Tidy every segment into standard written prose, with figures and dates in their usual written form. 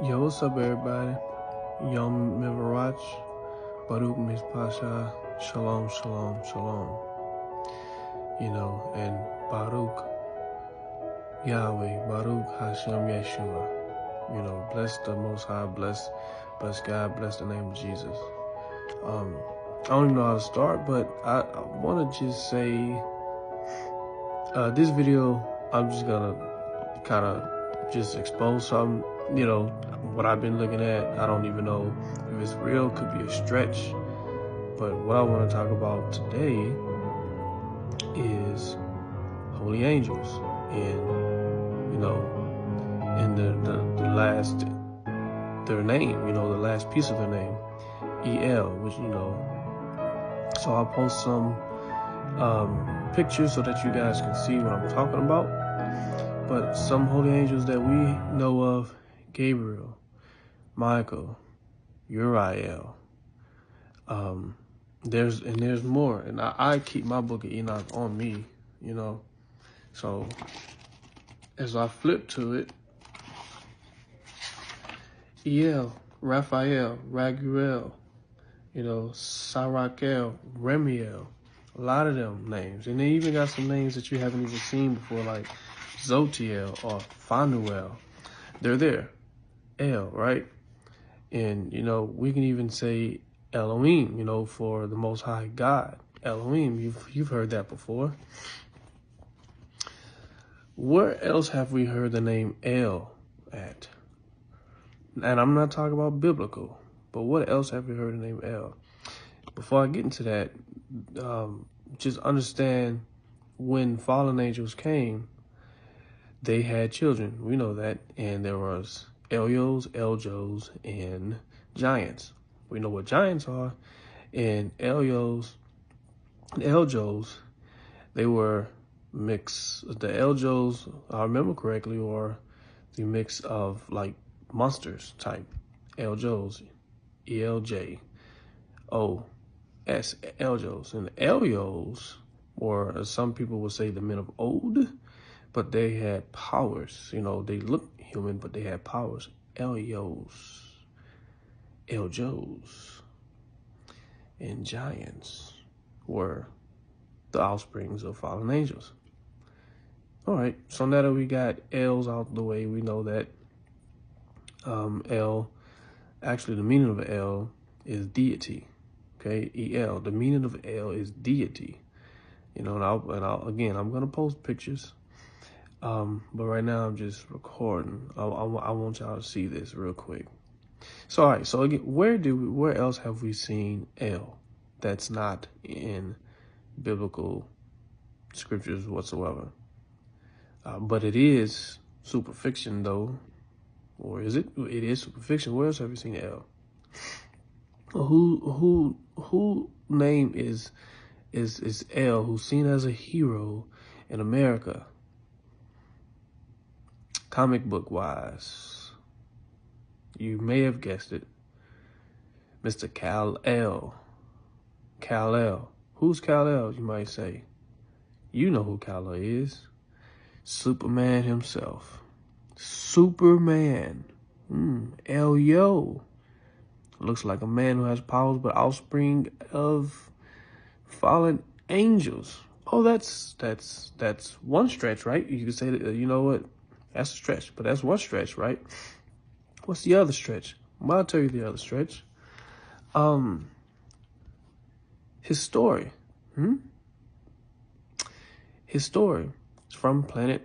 Yo, what's up, everybody? Yom Mivarach, Baruch Mishpasha, Shalom, Shalom, Shalom. And Baruch Yahweh, Baruch Hashem Yeshua. Bless the Most High, bless God, bless the name of Jesus. I don't even know how to start, but I want to just say, this video, I'm just gonna kind of just expose something, what I've been looking at. I don't even know if it's real, could be a stretch, but what I want to talk about today is holy angels, and in the last, their name, the last piece of their name, El, which, so I'll post some pictures so that you guys can see what I'm talking about. But some holy angels that we know of: Gabriel, Michael, Uriel. There's more, and I keep my book of Enoch on me, So as I flip to it, El, Raphael, Raguel, Sarakel, Remiel, a lot of them names. And they even got some names that you haven't even seen before, like Zotiel or Phanuel. They're there. El, right? And, we can even say Elohim, for the Most High God. Elohim, you've heard that before. Where else have we heard the name El at? And I'm not talking about biblical, but what else have we heard the name El? Before I get into that, just understand, when fallen angels came, they had children. We know that. And there was Elios, Eljos, and giants. We know what giants are. And Elios and Eljos, they were mix. The Eljos, I remember correctly, or the mix of like monsters type. Eljos, ELJ, OS, Eljos. And Elios, or as some people would say, the men of old, but they had powers. They looked human, but they had powers. Elios, Eljos, and giants were the offsprings of fallen angels. All right, so now that we got L's out the way, we know that L, actually the meaning of L is deity. Okay, El, the meaning of L is deity. And again, I'm gonna post pictures. But right now I'm just recording. I want y'all to see this real quick. So, all right. So again, where else have we seen El that's not in biblical scriptures whatsoever? But it is super fiction, though. Or is it? It is super fiction. Where else have we seen El? Who name is El, who's seen as a hero in America? Comic book wise, you may have guessed it, Mr. Kal-El. Kal-El. Who's Kal-El, you might say? You know who Kal-El is. Superman himself. Superman. Elyo. Looks like a man who has powers, but offspring of fallen angels. Oh, that's one stretch, right? You could say that, you know what? That's a stretch, but that's one stretch, right? What's the other stretch? Well, I'll tell you the other stretch. His story. His story is from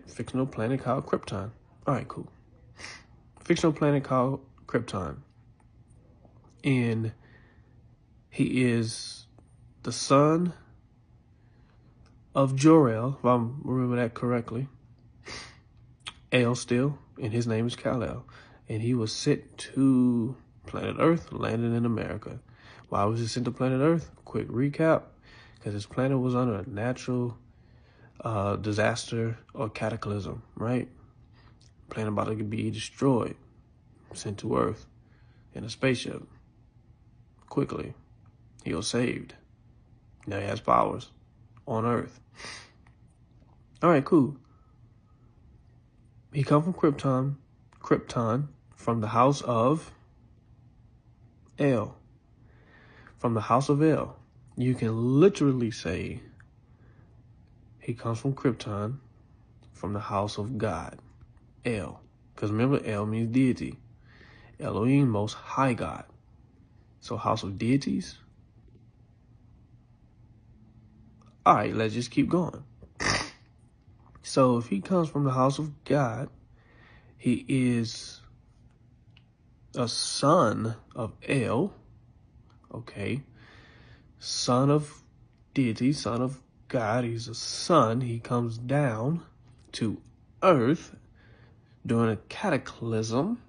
fictional planet called Krypton. All right, cool. Fictional planet called Krypton. And he is the son of Jor-El, if I remember that correctly. El still, and his name is Kal-El. And he was sent to planet Earth, landed in America. Why was he sent to planet Earth? Quick recap, because his planet was under a natural disaster or cataclysm, right? Planet about to be destroyed, sent to Earth in a spaceship. Quickly, he was saved. Now he has powers on Earth. All right, cool. He come from Krypton, from the house of El. From the house of El. You can literally say he comes from Krypton, from the house of God, El. Because remember, El means deity. Elohim, most high God. So house of deities. All right, let's just keep going. So if he comes from the house of God, he is a son of El, okay? Son of deity, son of God. He's a son. He comes down to earth during a cataclysm.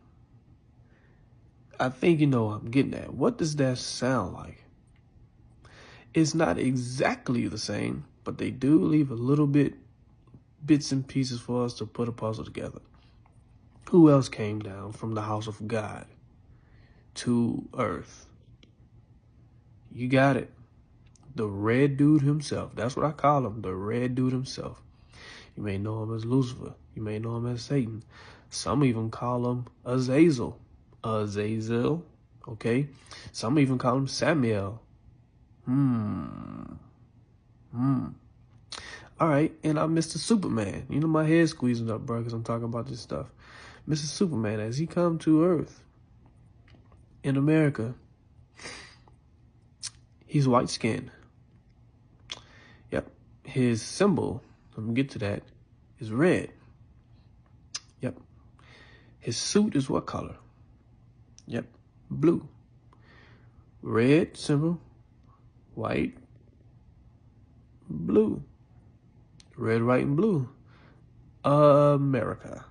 I think you know what I'm getting at. What does that sound like? It's not exactly the same, but they do leave a little bits and pieces for us to put a puzzle together. Who else came down from the house of God to earth? You got it. The red dude himself. That's what I call him, the red dude himself. You may know him as Lucifer. You may know him as Satan. Some even call him Azazel. Azazel, okay? Some even call him Samael. All right, and I'm Mr. Superman. You know, my head's squeezing up, bro, because I'm talking about this stuff. Mr. Superman, as he come to Earth in America, he's white-skinned. Yep. His symbol, let me get to that, is red. Yep. His suit is what color? Yep. Blue. Red symbol, white, blue. Red, white, and blue. America.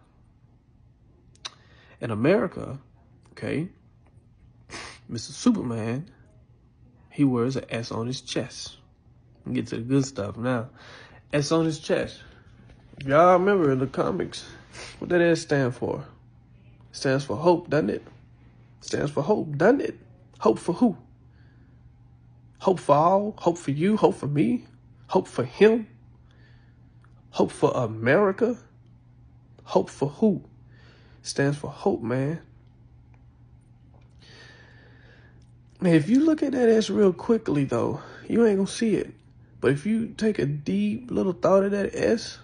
In America, okay, Mr. Superman, he wears an S on his chest. Get to the good stuff now. S on his chest. If y'all remember in the comics, what that S stand for? It stands for hope, doesn't it? Stands for hope, doesn't it? Hope for who? Hope for all? Hope for you? Hope for me? Hope for him? Hope for America? Hope for who? Stands for hope, man. Man, if you look at that S real quickly, though, you ain't gonna see it. But if you take a deep little thought of that S,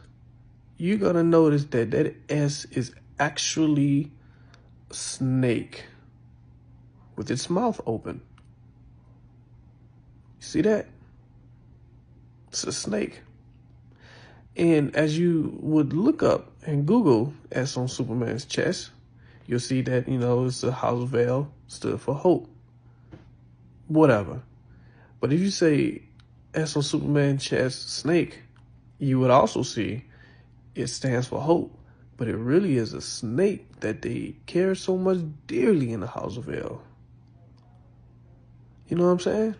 you're gonna notice that that S is actually a snake with its mouth open. You see that? It's a snake. And as you would look up and Google S on Superman's chest, you'll see that, you know, it's the house of El, stood for hope. Whatever. But if you say S on Superman's chest, snake, you would also see it stands for hope. But it really is a snake that they care so much dearly in the house of El. You know what I'm saying?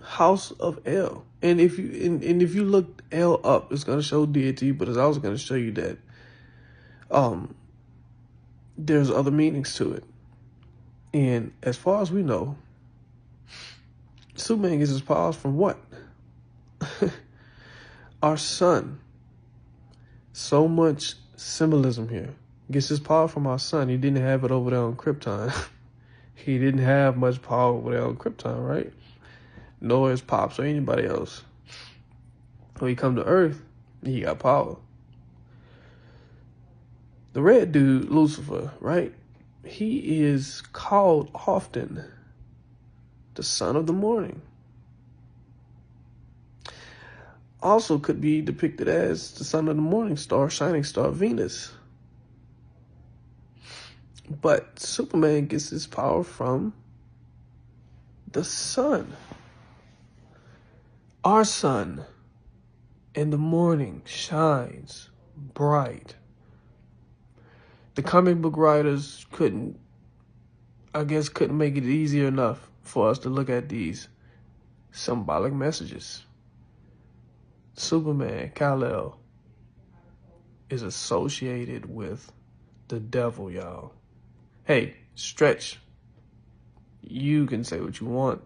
House of El. And if you look El up, it's gonna show deity, but it's also gonna show you that there's other meanings to it. And as far as we know, Superman gets his powers from what? Our sun. So much symbolism here. Gets his power from our sun. He didn't have it over there on Krypton. He didn't have much power over there on Krypton, right? Nor his pops or anybody else. When he come to Earth, he got power. The red dude, Lucifer, right? He is called often the son of the morning. Also could be depicted as the son of the morning star, shining star, Venus. But Superman gets his power from the sun. Our sun in the morning shines bright. The comic book writers couldn't make it easier enough for us to look at these symbolic messages. Superman, Kal-El, is associated with the devil, y'all. Hey, Stretch, you can say what you want,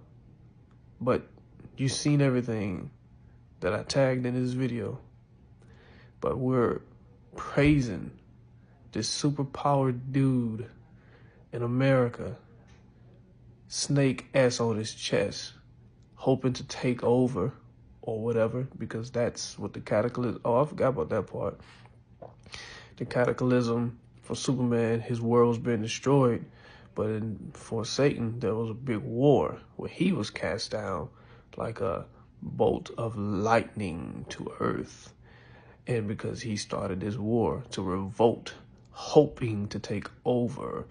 but you've seen everything that I tagged in this video. But we're praising this superpowered dude in America, snake S on his chest, hoping to take over or whatever, because that's what the cataclysm, oh, I forgot about that part. The cataclysm for Superman, his world's been destroyed, but for Satan, there was a big war where he was cast down like a bolt of lightning to earth. And because he started this war to revolt, hoping to take over,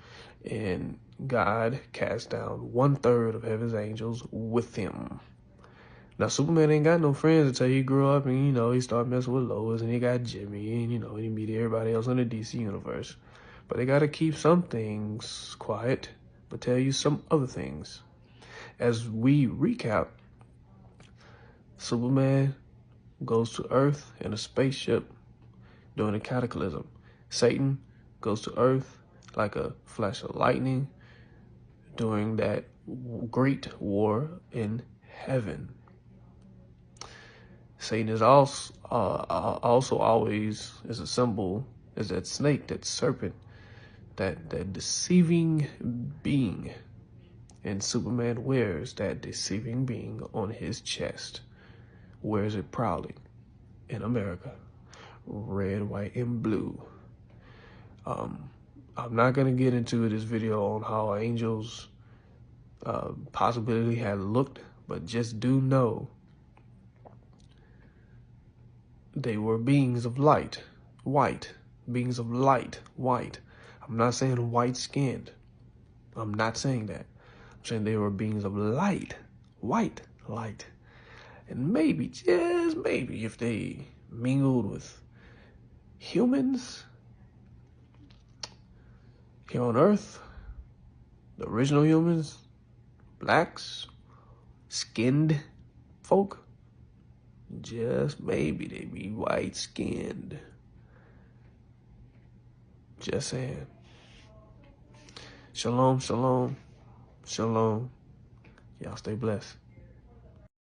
and God cast down 1/3 of heaven's angels with him. Now, Superman ain't got no friends until he grew up and, he started messing with Lois and he got Jimmy and, he meet everybody else in the DC universe. But they got to keep some things quiet, but tell you some other things. As we recap, Superman goes to Earth in a spaceship during a cataclysm. Satan goes to Earth like a flash of lightning during that great war in heaven. Satan is also always is a symbol, is that snake, that serpent, that deceiving being. And Superman wears that deceiving being on his chest. Wears it proudly in America. Red, white, and blue. I'm not going to get into this video on how angels possibility had looked, but just do know they were beings of light, white, beings of light, white. I'm not saying white-skinned. I'm not saying that. I'm saying they were beings of light, white, light. And maybe, just maybe, if they mingled with humans here on Earth, the original humans, blacks, skinned folk, just maybe they be white-skinned. Just saying. Shalom, shalom, shalom. Y'all stay blessed.